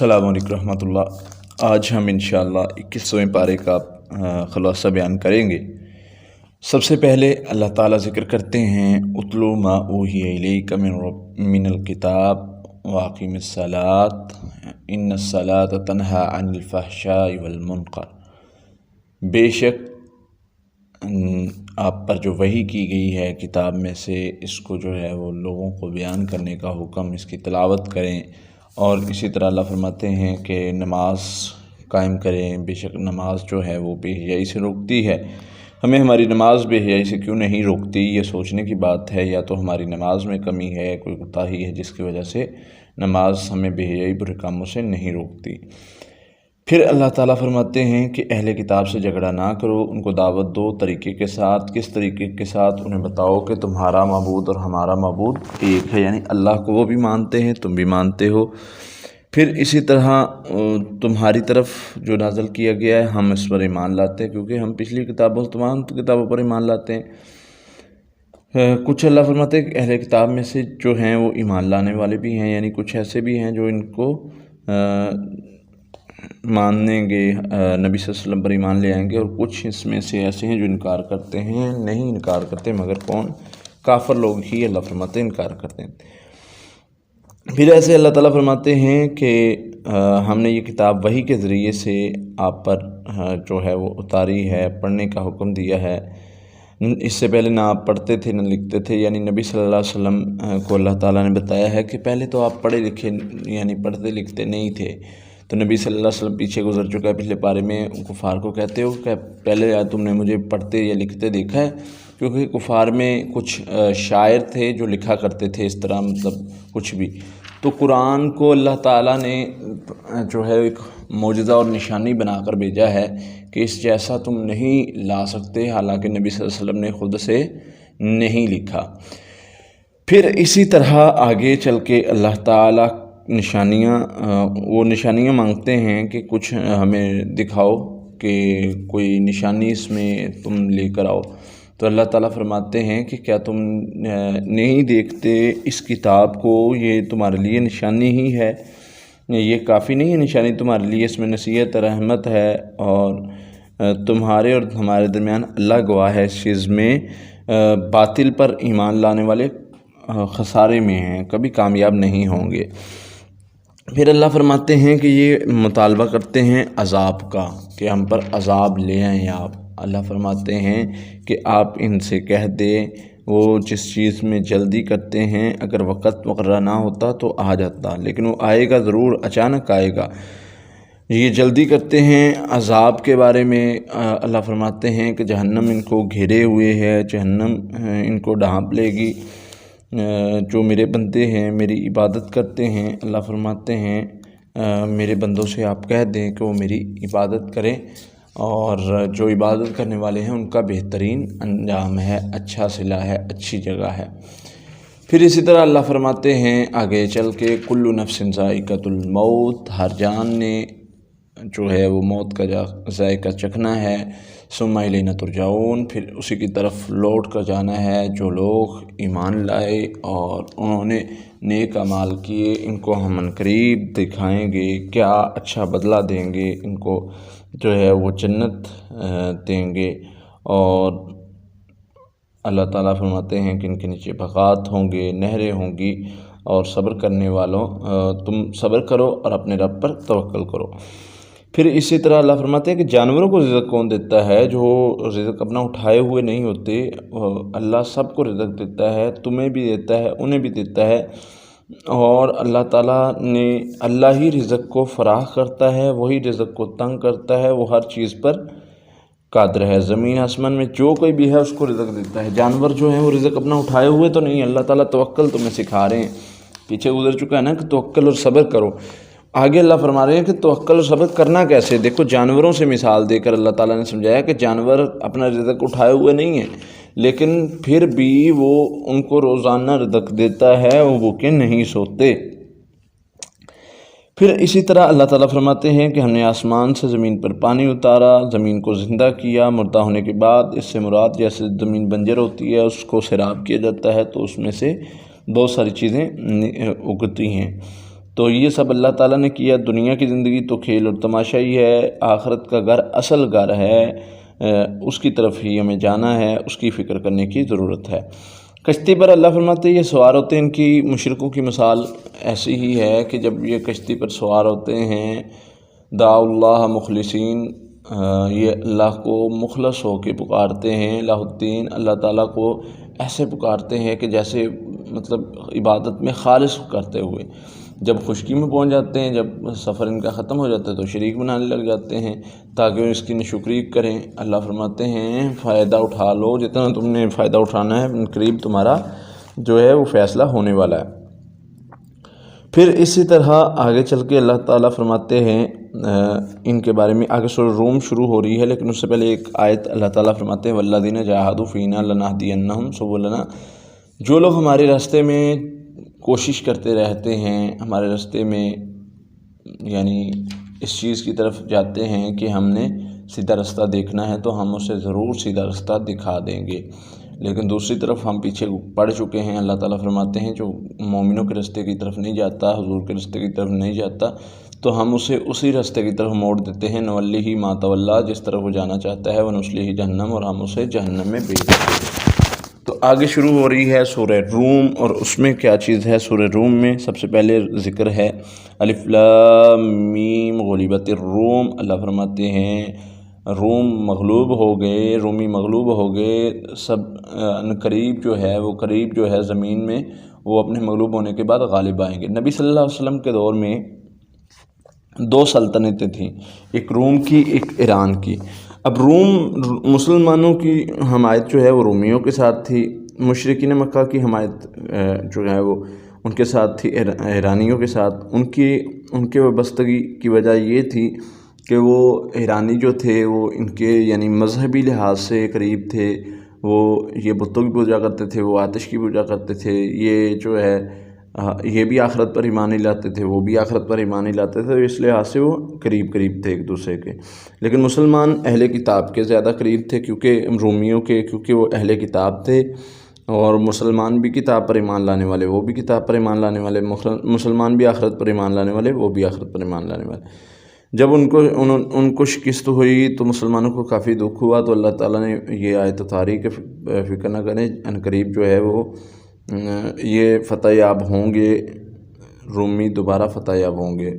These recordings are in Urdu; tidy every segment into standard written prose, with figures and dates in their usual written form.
السلام علیکم رحمۃ اللہ۔ آج ہم انشاءاللہ 21ویں پارے کا خلاصہ بیان کریں گے۔ سب سے پہلے اللہ تعالیٰ ذکر کرتے ہیں اتلو ما اوحی الیک من الکتاب واقم الصلاۃ ان الصلاۃ تنہی عن الفحشاء والمنکر۔ بے شک آپ پر جو وحی کی گئی ہے کتاب میں سے، اس کو جو ہے وہ لوگوں کو بیان کرنے کا حکم، اس کی تلاوت کریں، اور اسی طرح اللہ فرماتے ہیں کہ نماز قائم کریں۔ بے شک نماز جو ہے وہ بے حیائی سے روکتی ہے۔ ہمیں ہماری نماز بے حیائی سے کیوں نہیں روکتی، یہ سوچنے کی بات ہے۔ یا تو ہماری نماز میں کمی ہے، کوئی کوتاہی ہے، جس کی وجہ سے نماز ہمیں بے حیائی برے کاموں سے نہیں روکتی۔ پھر اللہ تعالیٰ فرماتے ہیں کہ اہل کتاب سے جھگڑا نہ کرو، ان کو دعوت دو طریقے کے ساتھ۔ کس طریقے کے ساتھ؟ انہیں بتاؤ کہ تمہارا معبود اور ہمارا معبود ایک ہے، یعنی اللہ کو وہ بھی مانتے ہیں، تم بھی مانتے ہو۔ پھر اسی طرح تمہاری طرف جو نازل کیا گیا ہے ہم اس پر ایمان لاتے ہیں، کیونکہ ہم پچھلی کتابوں تمام کتابوں پر ایمان لاتے ہیں۔ کچھ اللہ فرماتے ہیں کہ اہل کتاب میں سے جو ہیں وہ ایمان لانے والے بھی ہیں، یعنی کچھ ایسے بھی ہیں جو ان کو مانیں گے، نبی صلی اللہ علیہ وسلم پر ایمان لے آئیں گے، اور کچھ اس میں سے ایسے ہیں جو انکار کرتے ہیں۔ نہیں انکار کرتے مگر کون؟ کافر لوگ ہی اللہ فرماتے ہیں انکار کرتے ہیں۔ پھر ایسے اللہ تعالیٰ فرماتے ہیں کہ ہم نے یہ کتاب وحی کے ذریعے سے آپ پر جو ہے وہ اتاری ہے، پڑھنے کا حکم دیا ہے۔ اس سے پہلے نہ آپ پڑھتے تھے نہ لکھتے تھے، یعنی نبی صلی اللہ علیہ وسلم کو اللہ تعالیٰ نے بتایا ہے کہ پہلے تو آپ پڑھے لکھے یعنی پڑھتے لکھتے نہیں تھے۔ تو نبی صلی اللہ علیہ وسلم پیچھے گزر چکا ہے، پچھلے پارے میں کفار کو کہتے ہو کہ پہلے تم نے مجھے پڑھتے یا لکھتے دیکھا ہے؟ کیونکہ کفار میں کچھ شاعر تھے جو لکھا کرتے تھے اس طرح، مطلب کچھ بھی۔ تو قرآن کو اللہ تعالیٰ نے جو ہے ایک معجزہ اور نشانی بنا کر بھیجا ہے کہ اس جیسا تم نہیں لا سکتے، حالانکہ نبی صلی اللہ علیہ وسلم نے خود سے نہیں لکھا۔ پھر اسی طرح آگے چل کے اللہ تعالیٰ وہ نشانیاں مانگتے ہیں کہ کچھ ہمیں دکھاؤ، کہ کوئی نشانی اس میں تم لے کر آؤ۔ تو اللہ تعالیٰ فرماتے ہیں کہ کیا تم نہیں دیکھتے اس کتاب کو؟ یہ تمہارے لیے نشانی ہی ہے، یہ کافی نہیں ہے نشانی تمہارے لیے؟ اس میں نصیحت رحمت ہے، اور تمہارے اور ہمارے درمیان اللہ گواہ ہے اس چیز میں۔ باطل پر ایمان لانے والے خسارے میں ہیں، کبھی کامیاب نہیں ہوں گے۔ پھر اللہ فرماتے ہیں کہ یہ مطالبہ کرتے ہیں عذاب کا، کہ ہم پر عذاب لے آئیں آپ۔ اللہ فرماتے ہیں کہ آپ ان سے کہہ دیں، وہ جس چیز میں جلدی کرتے ہیں اگر وقت مقررہ نہ ہوتا تو آ جاتا، لیکن وہ آئے گا ضرور، اچانک آئے گا۔ یہ جلدی کرتے ہیں عذاب کے بارے میں۔ اللہ فرماتے ہیں کہ جہنم ان کو گھیرے ہوئے ہے، جہنم ان کو ڈھانپ لے گی۔ جو میرے بندے ہیں میری عبادت کرتے ہیں، اللہ فرماتے ہیں میرے بندوں سے آپ کہہ دیں کہ وہ میری عبادت کریں، اور جو عبادت کرنے والے ہیں ان کا بہترین انجام ہے، اچھا صلہ ہے، اچھی جگہ ہے۔ پھر اسی طرح اللہ فرماتے ہیں آگے چل کے کل نفس ذائقۃ الموت، ہر جان نے جو ہے وہ موت کا ذائقہ چکھنا ہے۔ ثم الینا ترجعون، پھر اسی کی طرف لوٹ کر جانا ہے۔ جو لوگ ایمان لائے اور انہوں نے نیک اعمال کیے، ان کو ہم عنقریب دکھائیں گے کیا اچھا بدلہ دیں گے، ان کو جو ہے وہ جنت دیں گے۔ اور اللہ تعالیٰ فرماتے ہیں کہ ان کے نیچے باغات ہوں گے، نہریں ہوں گی، اور صبر کرنے والوں تم صبر کرو اور اپنے رب پر توکل کرو۔ پھر اسی طرح اللہ فرماتے ہیں کہ جانوروں کو رزق کون دیتا ہے؟ جو رزق اپنا اٹھائے ہوئے نہیں ہوتے، اللہ سب کو رزق دیتا ہے، تمہیں بھی دیتا ہے، انہیں بھی دیتا ہے۔ اور اللہ تعالیٰ نے اللہ ہی رزق کو فراخ کرتا ہے، وہی رزق کو تنگ کرتا ہے، وہ ہر چیز پر قادر ہے۔ زمین آسمان میں جو کوئی بھی ہے اس کو رزق دیتا ہے۔ جانور جو ہیں وہ رزق اپنا اٹھائے ہوئے تو نہیں، اللہ تعالیٰ توکل تمہیں سکھا رہے ہیں۔ پیچھے گزر چکا ہے نا کہ توکل اور صبر کرو۔ آگے اللہ فرما رہے ہیں کہ توکل اور صبر کرنا کیسے؟ دیکھو جانوروں سے مثال دے کر اللہ تعالیٰ نے سمجھایا کہ جانور اپنا رزق اٹھائے ہوئے نہیں ہیں، لیکن پھر بھی وہ ان کو روزانہ رزق دیتا ہے، وہ بھوکے نہیں سوتے۔ پھر اسی طرح اللہ تعالیٰ فرماتے ہیں کہ ہم نے آسمان سے زمین پر پانی اتارا، زمین کو زندہ کیا مردہ ہونے کے بعد۔ اس سے مراد جیسے زمین بنجر ہوتی ہے، اس کو سیراب کیا جاتا ہے تو اس میں سے بہت ساری چیزیں اگتی ہیں۔ تو یہ سب اللہ تعالیٰ نے کیا۔ دنیا کی زندگی تو کھیل اور تماشا ہی ہے، آخرت کا گھر اصل گھر ہے، اس کی طرف ہی ہمیں جانا ہے، اس کی فکر کرنے کی ضرورت ہے۔ کشتی پر اللہ فرماتے ہیں یہ سوار ہوتے ہیں، ان کی مشرکوں کی مثال ایسی ہی ہے کہ جب یہ کشتی پر سوار ہوتے ہیں، دعوا اللہ مخلصین، یہ اللہ کو مخلص ہو کے پکارتے ہیں، الہ الدین، اللہ تعالیٰ کو ایسے پکارتے ہیں کہ جیسے مطلب عبادت میں خالص کرتے ہوئے۔ جب خشکی میں پہنچ جاتے ہیں، جب سفر ان کا ختم ہو جاتا ہے تو شریک بنانے لگ جاتے ہیں تاکہ وہ اس کی ناشکری کریں۔ اللہ فرماتے ہیں فائدہ اٹھا لو، جتنا تم نے فائدہ اٹھانا ہے قریب تمہارا جو ہے وہ فیصلہ ہونے والا ہے۔ پھر اسی طرح آگے چل کے اللہ تعالیٰ فرماتے ہیں ان کے بارے میں، آگے سورہ روم شروع ہو رہی ہے لیکن اس سے پہلے ایک آیت اللہ تعالیٰ فرماتے ہیں والذین جاہدوا فینا لنہدینہم سبلنا، جو لوگ ہمارے راستے میں کوشش کرتے رہتے ہیں، ہمارے راستے میں یعنی اس چیز کی طرف جاتے ہیں کہ ہم نے سیدھا راستہ دیکھنا ہے تو ہم اسے ضرور سیدھا راستہ دکھا دیں گے، لیکن دوسری طرف ہم پیچھے پڑ چکے ہیں۔ اللہ تعالیٰ فرماتے ہیں جو مومنوں کے راستے کی طرف نہیں جاتا، حضور کے راستے کی طرف نہیں جاتا، تو ہم اسے اسی راستے کی طرف موڑ دیتے ہیں، نولیہ ما تولی، جس طرف وہ جانا چاہتا ہے، ونصلیہ جہنم، اور ہم اسے جہنم میں بھیج دیتے ہیں۔ تو آگے شروع ہو رہی ہے سورہ روم، اور اس میں کیا چیز ہے؟ سورہ روم میں سب سے پہلے ذکر ہے الف لام میم غلبت الروم۔ اللہ فرماتے ہیں روم مغلوب ہو گئے، رومی مغلوب ہو گئے، سب قریب جو ہے وہ قریب جو ہے زمین میں وہ اپنے مغلوب ہونے کے بعد غالب آئیں گے۔ نبی صلی اللہ علیہ وسلم کے دور میں 2 سلطنتیں تھیں، ایک روم کی، ایک ایران کی۔ اب روم مسلمانوں کی حمایت جو ہے وہ رومیوں کے ساتھ تھی، مشرکین مکہ کی حمایت جو ہے وہ ان کے ساتھ تھی، ایرانیوں کے ساتھ۔ ان کے وابستگی کی وجہ یہ تھی کہ وہ ایرانی جو تھے وہ ان کے یعنی مذہبی لحاظ سے قریب تھے، وہ یہ بتوں کی پوجا کرتے تھے، وہ آتش کی پوجا کرتے تھے، یہ جو ہے یہ بھی آخرت پر ایمان نہیں لاتے تھے، وہ بھی آخرت پر ایمان نہیں لاتے تھے، اس لحاظ سے وہ قریب تھے ایک دوسرے کے۔ لیکن مسلمان اہل کتاب کے زیادہ قریب تھے کیونکہ وہ اہل کتاب تھے، اور مسلمان بھی کتاب پر ایمان لانے والے، وہ بھی کتاب پر ایمان لانے والے، مسلمان بھی آخرت پر ایمان لانے والے، وہ بھی آخرت پر ایمان لانے والے۔ جب ان کو شکست ہوئی تو مسلمانوں کو کافی دکھ ہوا، تو اللہ تعالیٰ نے یہ آیت اتاری کہ فکر نہ کریں، ان قریب جو ہے وہ یہ فتح یاب ہوں گے، رومی دوبارہ فتح یاب ہوں گے۔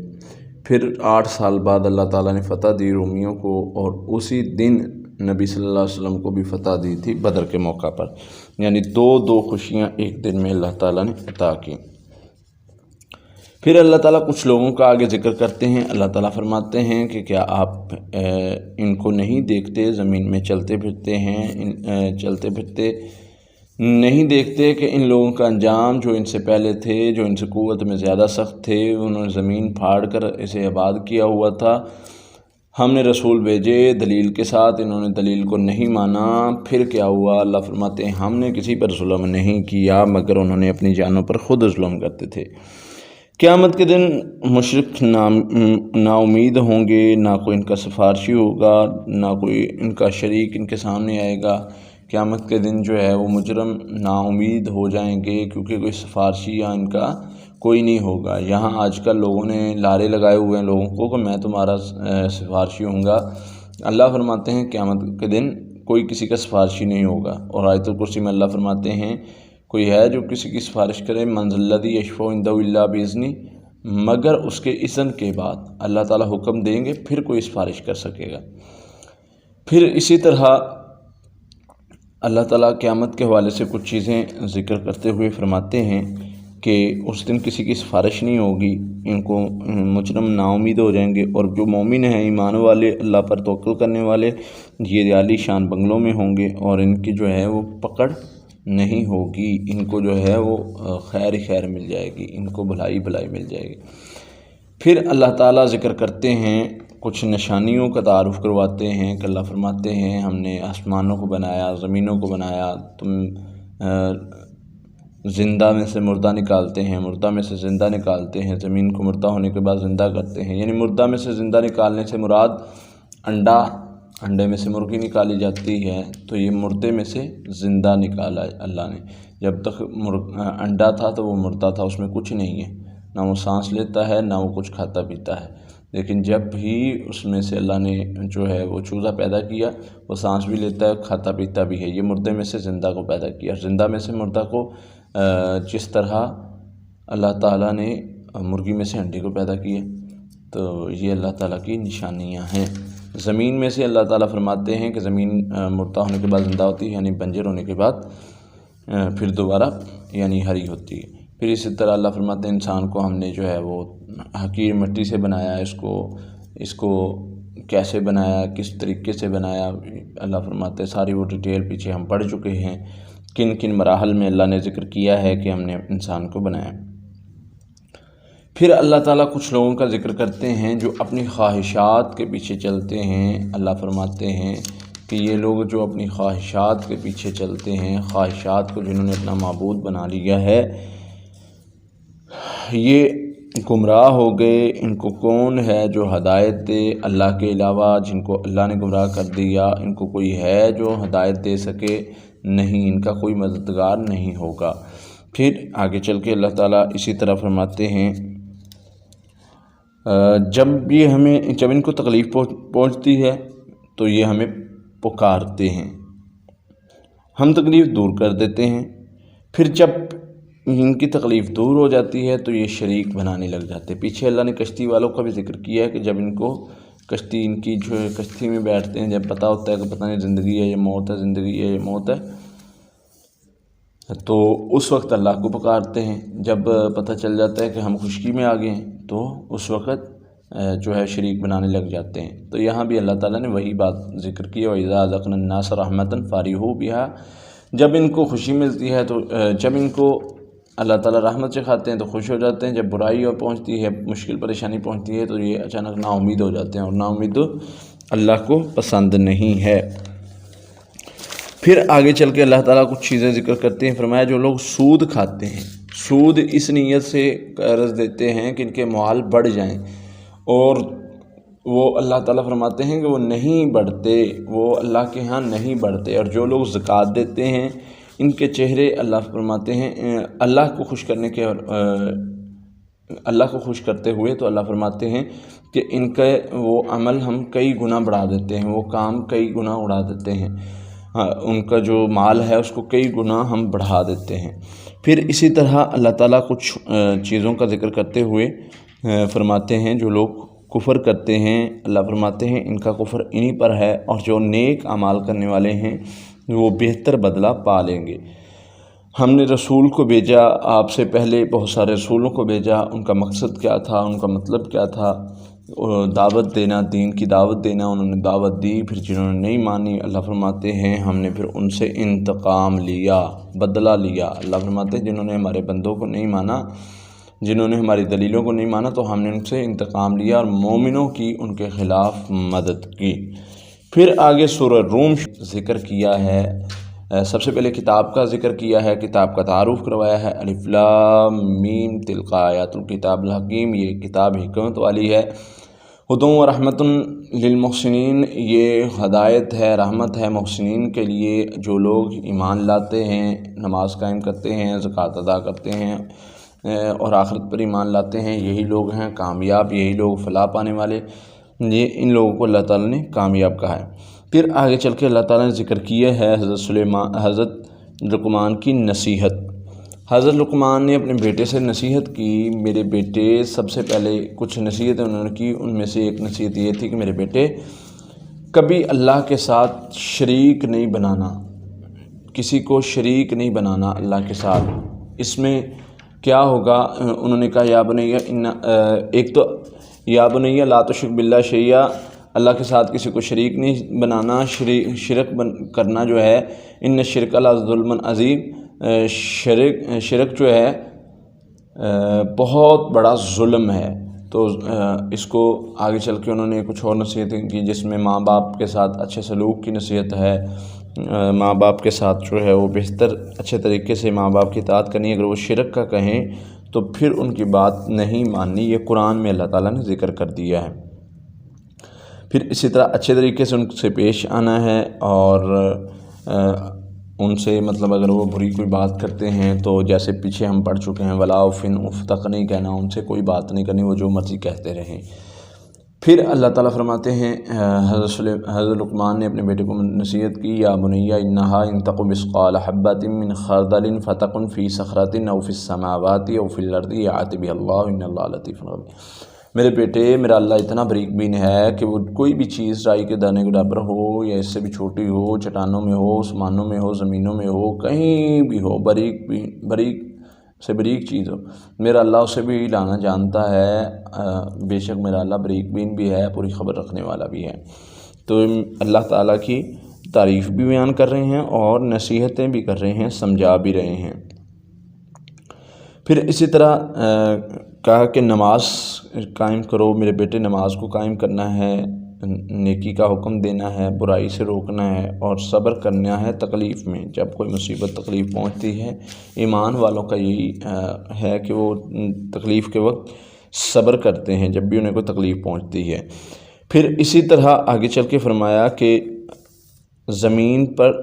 پھر 8 سال بعد اللہ تعالیٰ نے فتح دی رومیوں کو، اور اسی دن نبی صلی اللہ علیہ وسلم کو بھی فتح دی تھی بدر کے موقع پر، یعنی دو خوشیاں ایک دن میں اللہ تعالیٰ نے عطا کی۔ پھر اللہ تعالیٰ کچھ لوگوں کا آگے ذکر کرتے ہیں۔ اللہ تعالیٰ فرماتے ہیں کہ کیا آپ ان کو نہیں دیکھتے، زمین میں چلتے پھرتے نہیں دیکھتے کہ ان لوگوں کا انجام جو ان سے پہلے تھے، جو ان سے قوت میں زیادہ سخت تھے، انہوں نے زمین پھاڑ کر اسے آباد کیا ہوا تھا، ہم نے رسول بھیجے دلیل کے ساتھ، انہوں نے دلیل کو نہیں مانا، پھر کیا ہوا؟ اللہ فرماتے ہیں ہم نے کسی پر ظلم نہیں کیا مگر انہوں نے اپنی جانوں پر خود ظلم کرتے تھے۔ قیامت کے دن مشرک نا امید ہوں گے، نہ کوئی ان کا سفارشی ہوگا، نہ کوئی ان کا شریک ان کے سامنے آئے گا۔ قیامت کے دن جو ہے وہ مجرم نا امید ہو جائیں گے کیونکہ کوئی سفارشی یا ان کا کوئی نہیں ہوگا۔ یہاں آج کل لوگوں نے لارے لگائے ہوئے ہیں لوگوں کو کہ میں تمہارا سفارشی ہوں گا۔ اللہ فرماتے ہیں قیامت کے دن کوئی کسی کا سفارشی نہیں ہوگا۔ اور آیت الکرسی میں اللہ فرماتے ہیں کوئی ہے جو کسی کی سفارش کرے، من ذا الذی یشفع عندہ الا باذنہ، مگر اس کے اذن کے بعد اللہ تعالیٰ حکم دیں گے پھر کوئی سفارش کر سکے گا۔ پھر اسی طرح اللہ تعالیٰ قیامت کے حوالے سے کچھ چیزیں ذکر کرتے ہوئے فرماتے ہیں کہ اس دن کسی کی سفارش نہیں ہوگی، ان کو مجرم نا امید ہو جائیں گے، اور جو مومن ہیں ایمان والے اللہ پر توکل کرنے والے یہ عالی شان بنگلوں میں ہوں گے، اور ان کی جو ہے وہ پکڑ نہیں ہوگی، ان کو جو ہے وہ خیر خیر مل جائے گی، ان کو بھلائی بھلائی مل جائے گی۔ پھر اللہ تعالیٰ ذکر کرتے ہیں کچھ نشانیوں کا تعارف کرواتے ہیں کہ اللہ فرماتے ہیں ہم نے آسمانوں کو بنایا، زمینوں کو بنایا، تم زندہ میں سے مردہ نکالتے ہیں، مردہ میں سے زندہ نکالتے ہیں، زمین کو مردہ ہونے کے بعد زندہ کرتے ہیں، یعنی مردہ میں سے زندہ نکالنے سے مراد انڈے میں سے مرغی نکالی جاتی ہے، تو یہ مردے میں سے زندہ نکالا اللہ نے۔ جب تک انڈا تھا تو وہ مردہ تھا، اس میں کچھ نہیں ہے، نہ وہ سانس لیتا ہے نہ وہ کچھ کھاتا پیتا ہے، لیکن جب بھی اس میں سے اللہ نے جو ہے وہ چوزا پیدا کیا، وہ سانس بھی لیتا ہے کھاتا پیتا بھی ہے۔ یہ مردے میں سے زندہ کو پیدا کیا، زندہ میں سے مردہ کو جس طرح اللہ تعالیٰ نے مرغی میں سے انڈے کو پیدا کیا، تو یہ اللہ تعالیٰ کی نشانیاں ہیں۔ زمین میں سے اللہ تعالیٰ فرماتے ہیں کہ زمین مردہ ہونے کے بعد زندہ ہوتی ہے، یعنی بنجر ہونے کے بعد پھر دوبارہ یعنی ہری ہوتی ہے۔ پھر اسی طرح اللہ فرماتے ہیں انسان کو ہم نے جو ہے وہ حقیر مٹی سے بنایا، اس کو کیسے بنایا، کس طریقے سے بنایا، اللہ فرماتے ہیں ساری وہ ڈیٹیل پیچھے ہم پڑھ چکے ہیں، کن کن مراحل میں اللہ نے ذکر کیا ہے کہ ہم نے انسان کو بنایا۔ پھر اللہ تعالیٰ کچھ لوگوں کا ذکر کرتے ہیں جو اپنی خواہشات کے پیچھے چلتے ہیں۔ اللہ فرماتے ہیں کہ یہ لوگ جو اپنی خواہشات کے پیچھے چلتے ہیں، خواہشات کو جنہوں نے اپنا معبود بنا لیا ہے، یہ گمراہ ہو گئے۔ ان کو کون ہے جو ہدایت دے اللہ کے علاوہ؟ جن کو اللہ نے گمراہ کر دیا، ان کو کوئی ہے جو ہدایت دے سکے؟ نہیں، ان کا کوئی مددگار نہیں ہوگا۔ پھر آگے چل کے اللہ تعالیٰ اسی طرح فرماتے ہیں جب ان کو تکلیف پہنچتی ہے تو یہ ہمیں پکارتے ہیں، ہم تکلیف دور کر دیتے ہیں۔ پھر جب ان کی تکلیف دور ہو جاتی ہے تو یہ شریک بنانے لگ جاتے ہیں۔ پیچھے اللہ نے کشتی والوں کا بھی ذکر کیا ہے کہ جب ان کو کشتی ان کی جو ہے کشتی میں بیٹھتے ہیں، جب پتہ ہوتا ہے کہ پتہ نہیں زندگی ہے یا موت ہے، زندگی ہے یا موت ہے، تو اس وقت اللہ کو پکارتے ہیں۔ جب پتہ چل جاتا ہے کہ ہم خشکی میں آ گئے ہیں تو اس وقت جو ہے شریک بنانے لگ جاتے ہیں۔ تو یہاں بھی اللہ تعالیٰ نے وہی بات ذکر کی، وَإِذَا أَذَقْنَا النَّاسَ رَحْمَةً فَرِحُوا بِهَا، جب ان کو خوشی ملتی ہے تو جب ان کو اللہ تعالیٰ رحمت چکھاتے ہیں تو خوش ہو جاتے ہیں، جب برائی اور پہنچتی ہے، مشکل پریشانی پہنچتی ہے تو یہ اچانک نا امید ہو جاتے ہیں، اور نا امید اللہ کو پسند نہیں ہے۔ پھر آگے چل کے اللہ تعالیٰ کچھ چیزیں ذکر کرتے ہیں، فرمایا جو لوگ سود کھاتے ہیں، سود اس نیت سے قرض دیتے ہیں کہ ان کے مال بڑھ جائیں، اور وہ اللہ تعالیٰ فرماتے ہیں کہ وہ نہیں بڑھتے، وہ اللہ کے ہاں نہیں بڑھتے۔ اور جو لوگ زکوٰۃ دیتے ہیں ان کے چہرے اللہ فرماتے ہیں اللہ کو خوش کرنے کے اللہ کو خوش کرتے ہوئے، تو اللہ فرماتے ہیں کہ ان کا وہ عمل ہم کئی گنا بڑھا دیتے ہیں، وہ کام کئی گنا اڑا دیتے ہیں، ان کا جو مال ہے اس کو کئی گنا ہم بڑھا دیتے ہیں۔ پھر اسی طرح اللہ تعالیٰ کچھ چیزوں کا ذکر کرتے ہوئے فرماتے ہیں جو لوگ کفر کرتے ہیں، اللہ فرماتے ہیں ان کا کفر انہی پر ہے، اور جو نیک اعمال کرنے والے ہیں وہ بہتر بدلہ پا لیں گے۔ ہم نے رسول کو بھیجا، آپ سے پہلے بہت سارے رسولوں کو بھیجا، ان کا مقصد کیا تھا، ان کا مطلب کیا تھا؟ دعوت دینا، دین کی دعوت دینا۔ انہوں نے دعوت دی، پھر جنہوں نے نہیں مانی اللہ فرماتے ہیں ہم نے پھر ان سے انتقام لیا، بدلہ لیا۔ اللہ فرماتے ہیں جنہوں نے ہمارے بندوں کو نہیں مانا، جنہوں نے ہماری دلیلوں کو نہیں مانا، تو ہم نے ان سے انتقام لیا اور مومنوں کی ان کے خلاف مدد کی۔ پھر آگے سورہ روم ذکر کیا ہے، سب سے پہلے کتاب کا ذکر کیا ہے، کتاب کا تعارف کروایا ہے، الف لام میم تلک آیات الکتاب الحکیم، یہ کتاب حکمت والی ہے، ہدی و رحمت للمحسنین، یہ ہدایت ہے، رحمت ہے محسنین کے لیے، جو لوگ ایمان لاتے ہیں، نماز قائم کرتے ہیں، زکوٰۃ ادا کرتے ہیں اور آخرت پر ایمان لاتے ہیں، یہی لوگ ہیں کامیاب، یہی لوگ فلاح پانے والے، یہ ان لوگوں کو اللہ تعالیٰ نے کامیاب کہا ہے۔ پھر آگے چل کے اللہ تعالیٰ نے ذکر کیا ہے حضرت لقمان کی نصیحت۔ حضرت لقمان نے اپنے بیٹے سے نصیحت کی، میرے بیٹے، سب سے پہلے کچھ نصیحتیں انہوں نے کی، ان میں سے ایک نصیحت یہ تھی کہ میرے بیٹے کبھی اللہ کے ساتھ شریک نہیں بنانا، کسی کو شریک نہیں بنانا اللہ کے ساتھ۔ اس میں کیا ہوگا؟ انہوں نے کہا یا بنیہ ایک تو یا بنیہ لا تشرک باللہ شیئا، اللہ کے ساتھ کسی کو شریک نہیں بنانا، شرک کرنا جو ہے، ان الشرک لظلم عظیم، شرک جو ہے بہت بڑا ظلم ہے۔ تو اس کو آگے چل کے انہوں نے کچھ اور نصیحتیں کی، جس میں ماں باپ کے ساتھ اچھے سلوک کی نصیحت ہے، ماں باپ کے ساتھ جو ہے وہ بہتر اچھے طریقے سے ماں باپ کی اطاعت کرنی، اگر وہ شرک کا کہیں تو پھر ان کی بات نہیں ماننی، یہ قرآن میں اللہ تعالیٰ نے ذکر کر دیا ہے۔ پھر اسی طرح اچھے طریقے سے ان سے پیش آنا ہے اور ان سے مطلب اگر وہ بری کوئی بات کرتے ہیں تو جیسے پیچھے ہم پڑھ چکے ہیں ولا فن اف تک نہیں کہنا، ان سے کوئی بات نہیں کرنی، وہ جو مرضی کہتے رہیں۔ پھر اللہ تعالیٰ فرماتے ہیں حضرت لقمان نے اپنے بیٹے کو نصیحت کی، یا بنیا انہا ان تق مثقال حبۃ من خردل فتکن فی صخرۃ او فی السماوات او فی الارض یأتی بها اللہ ان اللہ لطیف خبیر۔ میرے بیٹے، میرا اللہ اتنا بریک بین ہے کہ وہ کوئی بھی چیز رائی کے دانے کے برابر ہو یا اس سے بھی چھوٹی ہو، چٹانوں میں ہو، آسمانوں میں ہو، زمینوں میں ہو، کہیں بھی ہو، بریک سے بریک چیز ہو، میرا اللہ اسے بھی لانا جانتا ہے۔ بے شک میرا اللہ بریک بین بھی ہے، پوری خبر رکھنے والا بھی ہے۔ تو اللہ تعالیٰ کی تعریف بھی بیان کر رہے ہیں اور نصیحتیں بھی کر رہے ہیں، سمجھا بھی رہے ہیں۔ پھر اسی طرح کہا کہ نماز قائم کرو میرے بیٹے، نماز کو قائم کرنا ہے، نیکی کا حکم دینا ہے، برائی سے روکنا ہے اور صبر کرنا ہے تکلیف میں۔ جب کوئی مصیبت تکلیف پہنچتی ہے، ایمان والوں کا یہی ہے کہ وہ تکلیف کے وقت صبر کرتے ہیں جب بھی انہیں کوئی تکلیف پہنچتی ہے۔ پھر اسی طرح آگے چل کے فرمایا کہ زمین پر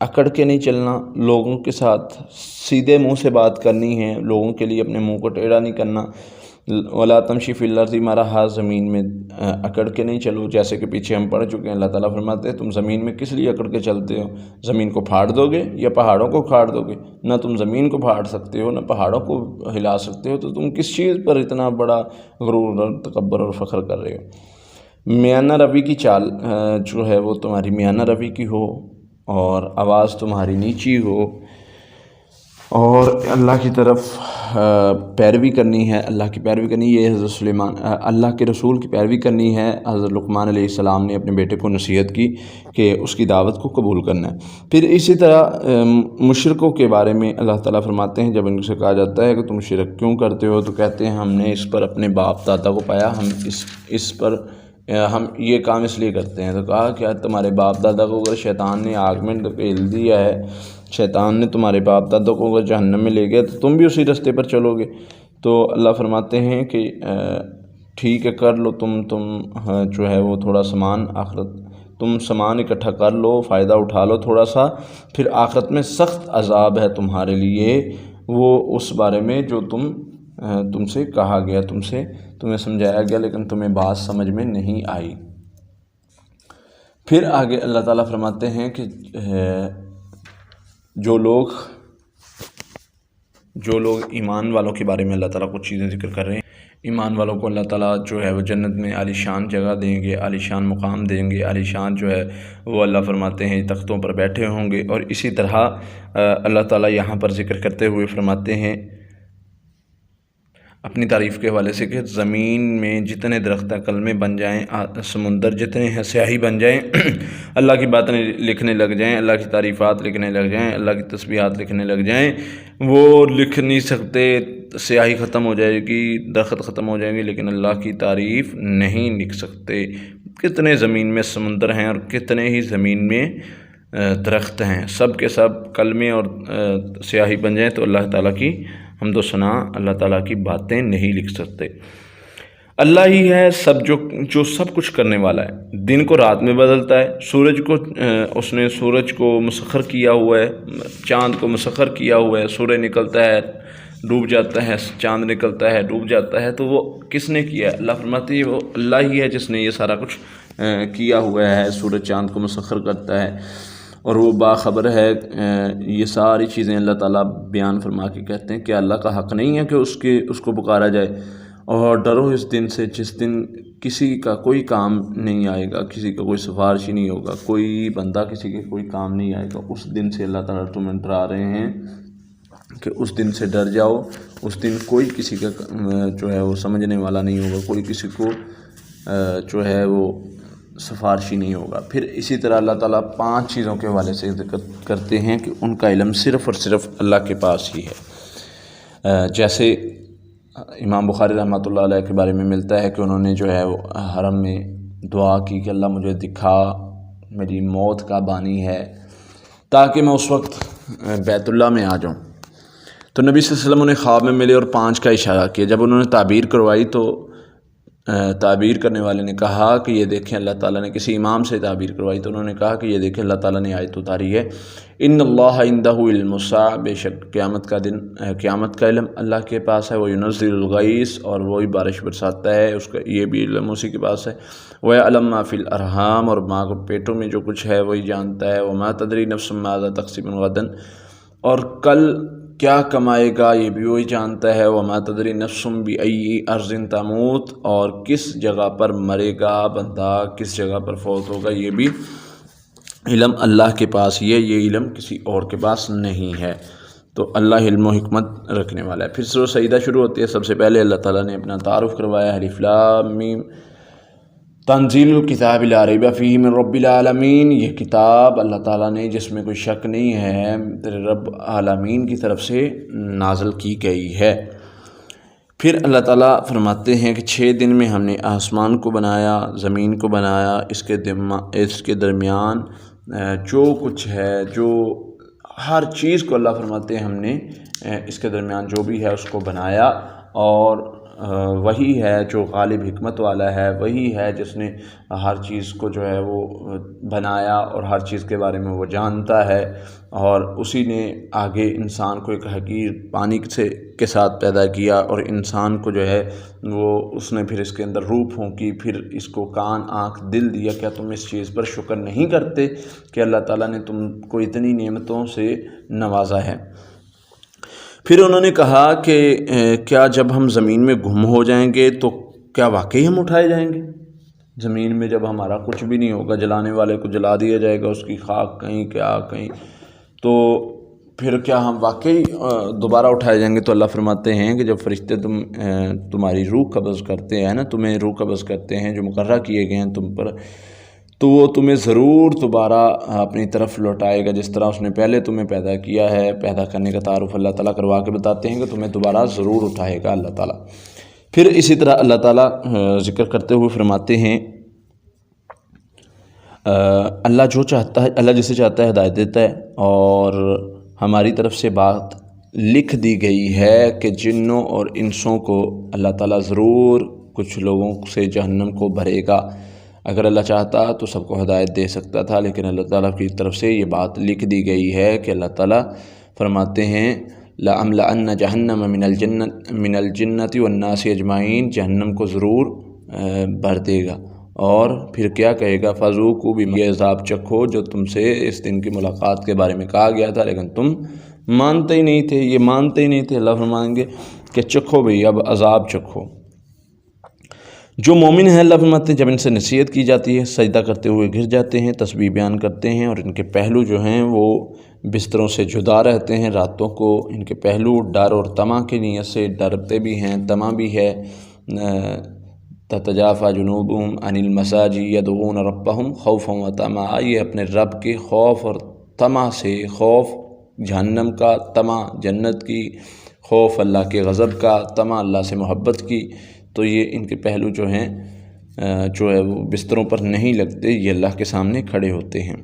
اکڑ کے نہیں چلنا، لوگوں کے ساتھ سیدھے منہ سے بات کرنی ہے، لوگوں کے لیے اپنے منہ کو ٹیڑھا نہیں کرنا۔ ولا تمشی فی الارض مرحا، زمین میں اکڑ کے نہیں چلو، جیسے کہ پیچھے ہم پڑھ چکے ہیں۔ اللہ تعالیٰ فرماتے ہیں تم زمین میں کس لیے اکڑ کے چلتے ہو؟ زمین کو پھاڑ دو گے یا پہاڑوں کو پھاڑ دو گے؟ نہ تم زمین کو پھاڑ سکتے ہو نہ پہاڑوں کو ہلا سکتے ہو، تو تم کس چیز پر اتنا بڑا غرور اور تکبر اور فخر کر رہے ہو؟ میانہ روی کی چال جو ہے وہ تمہاری میانہ روی کی ہو اور آواز تمہاری نیچی ہو، اور اللہ کی طرف پیروی کرنی ہے، اللہ کی پیروی کرنی ہے۔ یہ حضرت سلیمان اللہ کے رسول کی پیروی کرنی ہے۔ حضرت لقمان علیہ السلام نے اپنے بیٹے کو نصیحت کی کہ اس کی دعوت کو قبول کرنا ہے۔ پھر اسی طرح مشرکوں کے بارے میں اللہ تعالیٰ فرماتے ہیں، جب ان سے کہا جاتا ہے کہ تم شرک کیوں کرتے ہو، تو کہتے ہیں ہم نے اس پر اپنے باپ دادا کو پایا، ہم اس پر ہم یہ کام اس لیے کرتے ہیں۔ تو کہا کہ تمہارے باپ دادا کو اگر شیطان نے آگ میں دھکیل دیا ہے، شیطان نے تمہارے باپ دادا کو اگر جہنم میں لے گیا تو تم بھی اسی راستے پر چلو گے۔ تو اللہ فرماتے ہیں کہ ٹھیک ہے، کر لو تم جو ہے وہ تھوڑا سامان، آخرت تم سامان اکٹھا کر لو، فائدہ اٹھا لو تھوڑا سا، پھر آخرت میں سخت عذاب ہے تمہارے لیے، وہ اس بارے میں جو تم سے کہا گیا، تمہیں سمجھایا گیا لیکن تمہیں بات سمجھ میں نہیں آئی۔ پھر آگے اللہ تعالیٰ فرماتے ہیں کہ جو لوگ ایمان والوں کے بارے میں اللہ تعالیٰ کچھ چیزیں ذکر کر رہے ہیں۔ ایمان والوں کو اللہ تعالیٰ جو ہے وہ جنت میں عالی شان جگہ دیں گے، عالی شان مقام دیں گے، عالی شان جو ہے وہ اللہ فرماتے ہیں تختوں پر بیٹھے ہوں گے۔ اور اسی طرح اللہ تعالیٰ یہاں پر ذکر کرتے ہوئے فرماتے ہیں اپنی تعریف کے حوالے سے کہ زمین میں جتنے درخت کلمے بن جائیں، سمندر جتنے ہیں سیاہی بن جائیں، اللہ کی باتیں لکھنے لگ جائیں، اللہ کی تعریفات لکھنے لگ جائیں، اللہ کی تسبیحات لکھنے لگ جائیں، وہ لکھ نہیں سکتے۔ سیاہی ختم ہو جائے گی، درخت ختم ہو جائیں گے، لیکن اللہ کی تعریف نہیں لکھ سکتے۔ کتنے زمین میں سمندر ہیں اور کتنے ہی زمین میں درخت ہیں، سب کے سب کلمے اور سیاہی بن جائیں تو اللہ تعالیٰ کی حمد و ثنا، اللہ تعالیٰ کی باتیں نہیں لکھ سکتے۔ اللہ ہی ہے جو سب کچھ کرنے والا ہے، دن کو رات میں بدلتا ہے، اس نے سورج کو مسخر کیا ہوا ہے، چاند کو مسخر کیا ہوا ہے، سورج نکلتا ہے ڈوب جاتا ہے، چاند نکلتا ہے ڈوب جاتا ہے، تو وہ کس نے کیا ہے؟ اللہ فرماتے ہیں وہ اللہ ہی ہے جس نے یہ سارا کچھ کیا ہوا ہے، سورج چاند کو مسخر کرتا ہے اور وہ باخبر ہے۔ یہ ساری چیزیں اللہ تعالیٰ بیان فرما کے کہتے ہیں کہ اللہ کا حق نہیں ہے کہ اس کو پکارا جائے، اور ڈرو اس دن سے جس دن کسی کا کوئی کام نہیں آئے گا، کسی کا کوئی سفارش ہی نہیں ہوگا، کوئی بندہ کسی کے کوئی کام نہیں آئے گا۔ اس دن سے اللہ تعالیٰ تمہیں ڈرا رہے ہیں کہ اس دن سے ڈر جاؤ، اس دن کوئی کسی کا جو ہے وہ سمجھنے والا نہیں ہوگا، کوئی کسی کو جو ہے وہ سفارشی نہیں ہوگا۔ پھر اسی طرح اللہ تعالیٰ 5 چیزوں کے حوالے سے ذکر کرتے ہیں کہ ان کا علم صرف اور صرف اللہ کے پاس ہی ہے۔ جیسے امام بخاری رحمۃ اللہ علیہ کے بارے میں ملتا ہے کہ انہوں نے جو ہے وہ حرم میں دعا کی کہ اللہ مجھے دکھا، میری موت کا بانی ہے تاکہ میں اس وقت بیت اللہ میں آ جاؤں۔ تو نبی صلی اللہ علیہ وسلم انہیں خواب میں ملے اور 5 کا اشارہ کیا۔ جب انہوں نے تعبیر کروائی تو تعبیر کرنے والے نے کہا کہ یہ دیکھیں اللہ تعالیٰ نے کسی امام سے تعبیر کروائی، تو انہوں نے کہا کہ یہ دیکھیں اللہ تعالیٰ نے آیت اتاری ہے، ان اللہ عندہ علم الساعہ، بے شک قیامت کا دن، قیامت کا علم اللہ کے پاس ہے، وہ ينزل الغیث، اور وہی بارش برساتا ہے، اس کا یہ بھی علم اسی کے پاس ہے، وَيَعْلَمُ مَا فِي الْأَرْحَامِ، اور ماں کو پیٹوں میں جو کچھ ہے وہی جانتا ہے، وَمَا تَدْرِي نَفْسٌ مَاذَا تَكْسِبُ غَدًا، اور کل کیا کمائے گا یہ بھی وہی جانتا ہے، وَمَا تَدْرِي نَفْسٌ بِأَيِّ أَرْضٍ تَمُوتُ، اور کس جگہ پر مرے گا بندہ، کس جگہ پر فوت ہوگا، یہ بھی علم اللہ کے پاس ہی ہے، یہ علم کسی اور کے پاس نہیں ہے۔ تو اللہ علم و حکمت رکھنے والا ہے۔ پھر سورہ سجدہ شروع ہوتی ہے، سب سے پہلے اللہ تعالیٰ نے اپنا تعارف کروایا، الف لام میم، تنزیل الکتاب لا ریب فیہ من رب العالمین، یہ کتاب اللہ تعالیٰ نے جس میں کوئی شک نہیں ہے تیرے رب عالمین کی طرف سے نازل کی گئی ہے۔ پھر اللہ تعالیٰ فرماتے ہیں کہ 6 دن میں ہم نے آسمان کو بنایا، زمین کو بنایا، اس کے درمیان جو کچھ ہے، جو ہر چیز کو اللہ فرماتے ہیں ہم نے اس کے درمیان جو بھی ہے اس کو بنایا، اور وہی ہے جو غالب حکمت والا ہے، وہی ہے جس نے ہر چیز کو جو ہے وہ بنایا اور ہر چیز کے بارے میں وہ جانتا ہے، اور اسی نے آگے انسان کو ایک حقیر پانی کے ساتھ پیدا کیا، اور انسان کو جو ہے وہ اس نے پھر اس کے اندر روح پھونکی، پھر اس کو کان آنکھ دل دیا، کیا تم اس چیز پر شکر نہیں کرتے کہ اللہ تعالیٰ نے تم کو اتنی نعمتوں سے نوازا ہے۔ پھر انہوں نے کہا کہ کیا جب ہم زمین میں گم ہو جائیں گے تو کیا واقعی ہم اٹھائے جائیں گے؟ زمین میں جب ہمارا کچھ بھی نہیں ہوگا، جلانے والے کو جلا دیا جائے گا، اس کی خاک کہیں کیا کہیں، تو پھر کیا ہم واقعی دوبارہ اٹھائے جائیں گے؟ تو اللہ فرماتے ہیں کہ جب فرشتے تمہاری روح قبض کرتے ہیں نا، تمہیں روح قبض کرتے ہیں جو مقررہ کیے گئے ہیں تم پر، تو وہ تمہیں ضرور دوبارہ اپنی طرف لوٹائے گا، جس طرح اس نے پہلے تمہیں پیدا کیا ہے۔ پیدا کرنے کا تعارف اللہ تعالیٰ کروا کے بتاتے ہیں کہ تمہیں دوبارہ ضرور اٹھائے گا اللہ تعالیٰ۔ پھر اسی طرح اللہ تعالیٰ ذکر کرتے ہوئے فرماتے ہیں، اللہ جو چاہتا ہے، اللہ جسے چاہتا ہے ہدایت دیتا ہے، اور ہماری طرف سے بات لکھ دی گئی ہے کہ جنوں اور انسوں کو اللہ تعالیٰ ضرور کچھ لوگوں سے جہنم کو بھرے گا۔ اگر اللہ چاہتا تو سب کو ہدایت دے سکتا تھا، لیکن اللہ تعالیٰ کی طرف سے یہ بات لکھ دی گئی ہے کہ اللہ تعالیٰ فرماتے ہیں لَأَمْلَأَنَّ جَهَنَّمَ مِنَ الْجِنَّةِ وَالنَّاسِ أَجْمَعِينَ، جہنم کو ضرور بھر دے گا، اور پھر کیا کہے گا، فَذُوقُوا بِمَا، یہ عذاب چکھو جو تم سے اس دن کی ملاقات کے بارے میں کہا گیا تھا، لیکن تم مانتے ہی نہیں تھے، یہ مانتے ہی نہیں تھے۔ اللہ فرمائیں گے کہ چکھو بھئی، اب عذاب چکھو۔ جو مومن ہیں اللہ فرماتے ہیں جب ان سے نصیحت کی جاتی ہے سجدہ کرتے ہوئے گر جاتے ہیں، تسبیح بیان کرتے ہیں، اور ان کے پہلو جو ہیں وہ بستروں سے جدا رہتے ہیں راتوں کو، ان کے پہلو ڈر اور طمع کی نیت سے ڈرتے بھی ہیں، طمع بھی ہے۔ تتجافى جنوبهم عن المساجد يدعون ربهم خوفا وطمعا، یہ اپنے رب کے خوف اور طمع سے، خوف جہنم کا، طمع جنت کی، خوف اللہ کے غضب کا، طمع اللہ سے محبت کی، تو یہ ان کے پہلو جو ہیں جو ہے وہ بستروں پر نہیں لگتے، یہ اللہ کے سامنے کھڑے ہوتے ہیں۔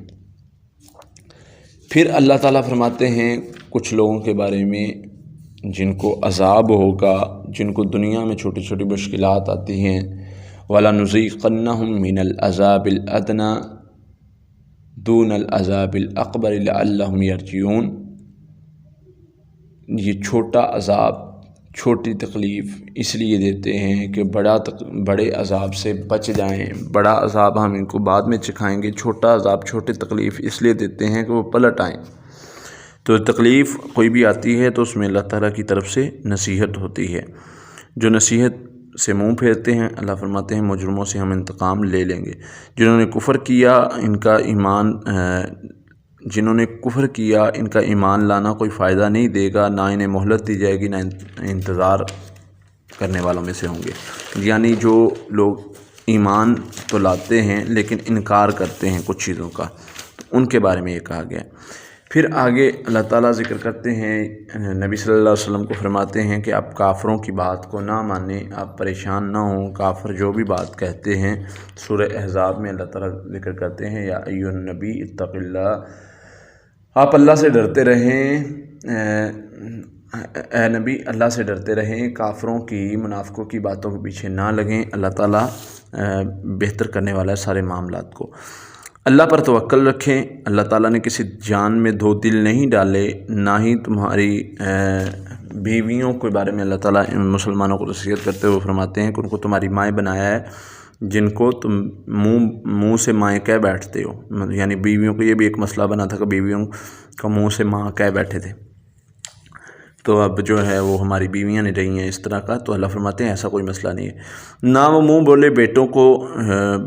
پھر اللہ تعالیٰ فرماتے ہیں کچھ لوگوں کے بارے میں جن کو عذاب ہوگا، جن کو دنیا میں چھوٹی چھوٹی مشکلات آتی ہیں، وَلَنُذِيقَنَّهُم مِّنَ الْعَذَابِ الْأَدْنَىٰ دُونَ الْعَذَابِ الْأَكْبَرِ لَعَلَّهُمْ يَرْجِعُونَ، یہ چھوٹا عذاب، چھوٹی تکلیف اس لیے دیتے ہیں کہ بڑے عذاب سے بچ جائیں، بڑا عذاب ہم ان کو بعد میں چکھائیں گے، چھوٹا عذاب، چھوٹی تکلیف اس لیے دیتے ہیں کہ وہ پلٹ آئیں۔ تو تکلیف کوئی بھی آتی ہے تو اس میں اللہ تعالیٰ کی طرف سے نصیحت ہوتی ہے، جو نصیحت سے منہ پھیرتے ہیں اللہ فرماتے ہیں مجرموں سے ہم انتقام لے لیں گے۔ جنہوں نے کفر کیا ان کا ایمان لانا کوئی فائدہ نہیں دے گا، نہ انہیں مہلت دی جائے گی، نہ انتظار کرنے والوں میں سے ہوں گے۔ یعنی جو لوگ ایمان تو لاتے ہیں لیکن انکار کرتے ہیں کچھ چیزوں کا، تو ان کے بارے میں یہ کہا گیا۔ پھر آگے اللہ تعالیٰ ذکر کرتے ہیں، نبی صلی اللہ علیہ وسلم کو فرماتے ہیں کہ آپ کافروں کی بات کو نہ مانیں، آپ پریشان نہ ہوں، کافر جو بھی بات کہتے ہیں۔ سورہ احزاب میں اللہ تعالیٰ ذکر کرتے ہیں یا ایھا النبی اتق اللہ، آپ اللہ سے ڈرتے رہیں، اے نبی اللہ سے ڈرتے رہیں، کافروں کی منافقوں کی باتوں کے پیچھے نہ لگیں، اللہ تعالیٰ بہتر کرنے والا ہے سارے معاملات کو۔ اللہ پر توکل رکھیں، اللہ تعالیٰ نے کسی جان میں دو دل نہیں ڈالے، نہ ہی تمہاری بیویوں کے بارے میں اللہ تعالیٰ مسلمانوں کو نصیحت کرتے ہوئے فرماتے ہیں کہ ان کو تمہاری مائیں بنایا ہے جن کو تم منہ سے مائیں کہہ بیٹھتے ہو، یعنی بیویوں کو یہ بھی ایک مسئلہ بنا تھا کہ بیویوں کا منہ سے ماں کہہ بیٹھے تھے، تو اب جو ہے وہ ہماری بیویاں نہیں رہی ہیں اس طرح کا، تو اللہ فرماتے ہیں ایسا کوئی مسئلہ نہیں ہے۔ نہ وہ منہ بولے بیٹوں کو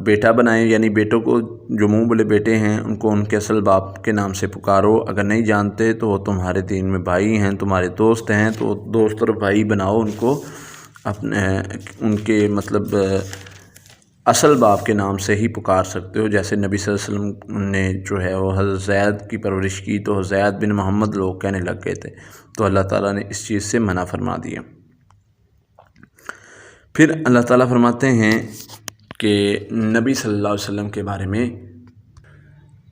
بیٹا بنائیں، یعنی بیٹوں کو جو منہ بولے بیٹے ہیں ان کو ان کے اصل باپ کے نام سے پکارو، اگر نہیں جانتے تو وہ تمہارے دین میں بھائی ہیں، تمہارے دوست ہیں، تو دوست اور بھائی بناؤ ان کو، اپنے ان کے مطلب اصل باپ کے نام سے ہی پکار سکتے ہو، جیسے نبی صلی اللہ علیہ وسلم نے جو ہے وہ حضرت زید کی پرورش کی تو زید بن محمد لوگ کہنے لگ گئے تھے، تو اللہ تعالیٰ نے اس چیز سے منع فرما دیا۔ پھر اللہ تعالیٰ فرماتے ہیں کہ نبی صلی اللہ علیہ وسلم کے بارے میں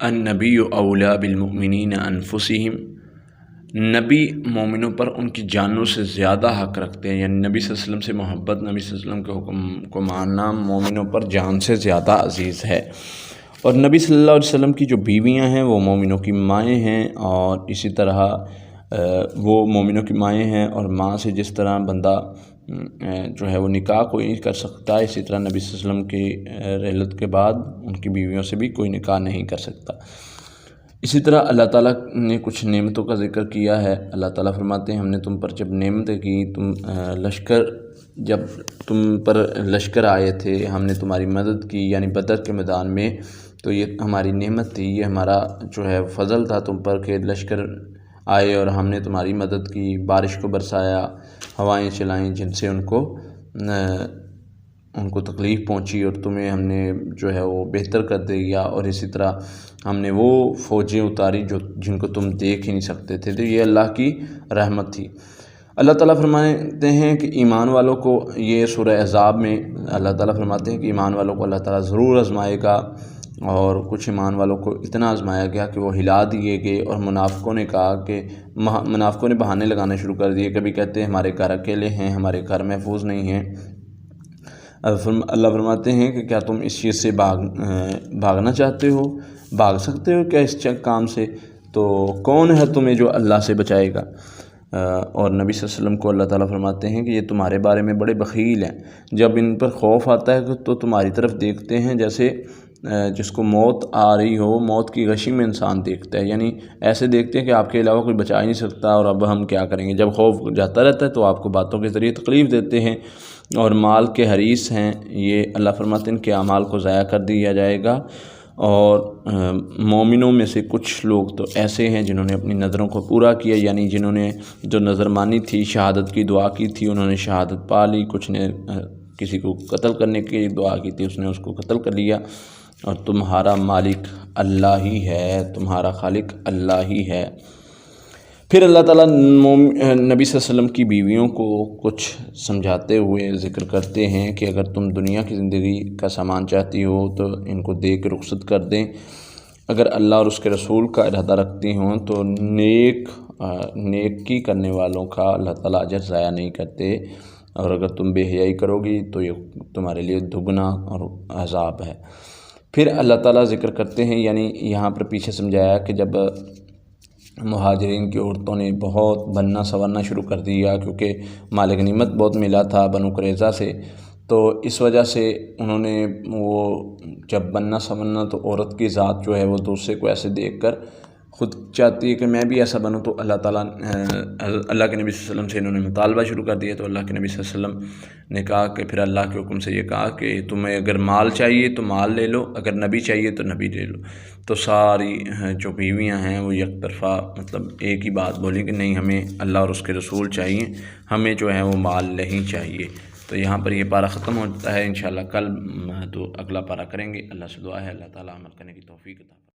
النبی اولیٰ بالمؤمنین انفسہم، نبی مومنوں پر ان کی جانوں سے زیادہ حق رکھتے ہیں، یعنی نبی صلی اللہ علیہ وسلم سے محبت، نبی صلی اللہ علیہ وسلم کے حکم کو ماننا مومنوں پر جان سے زیادہ عزیز ہے۔ اور نبی صلی اللہ علیہ وسلم کی جو بیویاں ہیں وہ مومنوں کی مائیں ہیں، اور اسی طرح وہ مومنوں کی مائیں ہیں، اور ماں سے جس طرح بندہ جو ہے وہ نکاح کوئی نہیں کر سکتا، اسی طرح نبی صلی اللہ علیہ وسلم کی رحلت کے بعد ان کی بیویوں سے بھی کوئی نکاح نہیں کر سکتا۔ اسی طرح اللہ تعالیٰ نے کچھ نعمتوں کا ذکر کیا ہے۔ اللہ تعالیٰ فرماتے ہیں ہم نے تم پر جب نعمتیں کی، جب تم پر لشکر آئے تھے ہم نے تمہاری مدد کی، یعنی بدر کے میدان میں، تو یہ ہماری نعمت تھی، یہ ہمارا جو ہے فضل تھا تم پر کہ لشکر آئے اور ہم نے تمہاری مدد کی، بارش کو برسایا، ہوائیں چلائیں جن سے ان کو تکلیف پہنچی، اور تمہیں ہم نے جو ہے وہ بہتر کر دیا، اور اسی طرح ہم نے وہ فوجیں اتاری جن کو تم دیکھ ہی نہیں سکتے تھے، تو یہ اللہ کی رحمت تھی۔ اللہ تعالیٰ فرماتے ہیں کہ ایمان والوں کو، یہ سورہ احزاب میں اللہ تعالیٰ فرماتے ہیں کہ ایمان والوں کو اللہ تعالیٰ ضرور آزمائے گا، اور کچھ ایمان والوں کو اتنا آزمایا گیا کہ وہ ہلا دیے گئے، اور منافقوں نے کہا کہ منافقوں نے بہانے لگانے شروع کر دیے، کبھی کہتے ہیں ہمارے گھر اکیلے ہیں، ہمارے گھر محفوظ نہیں ہیں۔ اللہ فرماتے ہیں کہ کیا تم اس چیز سے بھاگنا چاہتے ہو، بھاگ سکتے ہو کیا اس کام سے؟ تو کون ہے تمہیں جو اللہ سے بچائے گا؟ اور نبی صلی اللہ علیہ وسلم کو اللہ تعالیٰ فرماتے ہیں کہ یہ تمہارے بارے میں بڑے بخیل ہیں، جب ان پر خوف آتا ہے تو تمہاری طرف دیکھتے ہیں جیسے جس کو موت آ رہی ہو، موت کی غشی میں انسان دیکھتا ہے، یعنی ایسے دیکھتے ہیں کہ آپ کے علاوہ کوئی بچا ہی نہیں سکتا، اور اب ہم کیا کریں گے۔ جب خوف جاتا رہتا ہے تو آپ کو باتوں کے ذریعے تکلیف دیتے ہیں، اور مال کے حریص ہیں، یہ اللہ فرماتے ہیں کہ اعمال کو ضائع کر دیا جائے گا۔ اور مومنوں میں سے کچھ لوگ تو ایسے ہیں جنہوں نے اپنی نظروں کو پورا کیا، یعنی جنہوں نے جو نظر مانی تھی، شہادت کی دعا کی تھی، انہوں نے شہادت پا لی، کچھ نے کسی کو قتل کرنے کی دعا کی تھی، اس نے اس کو قتل کر لیا۔ اور تمہارا مالک اللہ ہی ہے، تمہارا خالق اللہ ہی ہے۔ پھر اللہ تعالیٰ نبی صلی اللہ علیہ وسلم کی بیویوں کو کچھ سمجھاتے ہوئے ذکر کرتے ہیں کہ اگر تم دنیا کی زندگی کا سامان چاہتی ہو تو ان کو دے کے رخصت کر دیں، اگر اللہ اور اس کے رسول کا ارادہ رکھتی ہوں تو نیکی کرنے والوں کا اللہ تعالیٰ اجر ضائع نہیں کرتے، اور اگر تم بے حیائی کرو گی تو یہ تمہارے لیے دگنا اور عذاب ہے۔ پھر اللہ تعالیٰ ذکر کرتے ہیں، یعنی یہاں پر پیچھے سمجھایا کہ جب مہاجرین کی عورتوں نے بہت بننا سنورنا شروع کر دیا، کیونکہ مال غنیمت بہت ملا تھا بنو قریظہ سے، تو اس وجہ سے انہوں نے وہ جب بننا سنورنا، تو عورت کی ذات جو ہے وہ دوسرے کو ایسے دیکھ کر خود چاہتی ہے کہ میں بھی ایسا بنوں، تو اللہ تعالیٰ اللہ کے نبی صلی اللہ علیہ وسلم سے انہوں نے مطالبہ شروع کر دیا، تو اللہ کے نبی صلی اللہ علیہ وسلم نے کہا کہ پھر اللہ کے حکم سے یہ کہا کہ تمہیں اگر مال چاہیے تو مال لے لو، اگر نبی چاہیے تو نبی لے لو۔ تو ساری جو بیویاں ہیں وہ یک طرفہ مطلب ایک ہی بات بولی کہ نہیں، ہمیں اللہ اور اس کے رسول چاہیے، ہمیں جو ہے وہ مال نہیں چاہیے۔ تو یہاں پر یہ پارہ ختم ہوتا ہے، انشاءاللہ کل تو اگلا پارہ کریں گے۔ اللہ سے دعا ہے اللہ تعالیٰ عمل کرنے کی توفیق عطا فرمائے۔